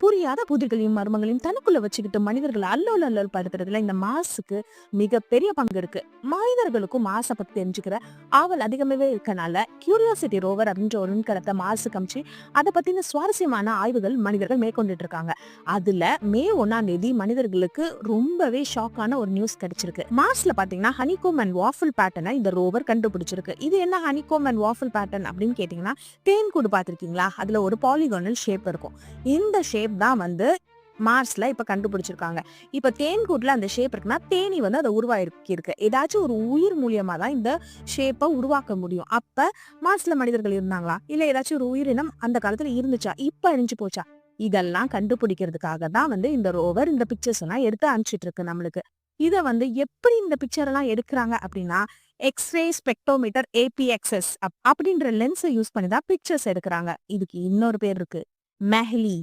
புரியாத புதிர்களையும் மர்மங்களையும் தனக்குள்ள வச்சுக்கிட்டு மனிதர்கள் அல்லோல் அல்லோல் படுத்துறதுல இந்த மாசுக்கு மிகப்பெரிய பங்கு இருக்கு. மனிதர்களுக்கும் மாசை பத்தி தெரிஞ்சுக்கிற ஆவல் அதிகமாவே இருக்கனால கியூரியாசிட்டி ரோவர் அப்படின்ற ஒரு விண்கலத்தை மாசுக்கு அமிச்சு அதை பத்தின சுவாரஸ்யமான ஆய்வுகள் மனிதர்கள் மேற்கொண்டுட்டு இருக்காங்க. அதுல மே 1 மனிதர்களுக்கு ரொம்பவே ஷாக்கான ஒரு நியூஸ் கிடைச்சிருக்கு. மார்ஸ்ல பாத்தீங்கன்னா ஹனிகோம் அண்ட் வாஃபிள் பேட்டர்னை இந்த ரோவர் கண்டுபிடிச்சிருக்கு. இது என்ன ஹனிகோம் அண்ட் வாஃபிள் பேட்டர்ன் அப்படின்னு கேட்டீங்கன்னா, தேன் கூடு பாத்திருக்கீங்களா? அதுல ஒரு பாலிகானல் ஷேப் இருக்கும். இந்த ஷேப் தான் வந்து மார்ஸ்ல இப்ப கண்டுபிடிச்சிருக்காங்க. இப்ப தேன் கூட்டுல அந்த ஷேப் இருக்குன்னா தேனி வந்து அதை உருவாக்கி இருக்கு. ஏதாச்சும் ஒரு உயிர் மூலியமா தான் இந்த ஷேப்பை உருவாக்க முடியும். அப்ப மார்ஸ்ல மனிதர்கள் இருந்தாங்களா? இல்ல ஏதாச்சும் ஒரு உயிரினம் அந்த காலத்துல இருந்துச்சா? இப்ப அழிஞ்சு போச்சா? இதெல்லாம் கண்டுபிடிக்கிறதுக்காக தான் வந்து இந்த ரோவர் இந்த பிக்சர்ஸ் எல்லாம் எடுத்து அனுப்பிச்சிட்டு இருக்கு நம்மளுக்கு. இத வந்து எப்படி இந்த பிக்சர் எல்லாம் எடுக்கிறாங்க அப்படின்னா, எக்ஸ்ரே ஸ்பெக்ட்ரோமீட்டர் APXS அப்படின்ற லென்ஸை யூஸ் பண்ணி தான் பிக்சர்ஸ் எடுக்கிறாங்க. இதுக்கு இன்னொரு பேர் இருக்கு, மெஹ்லி.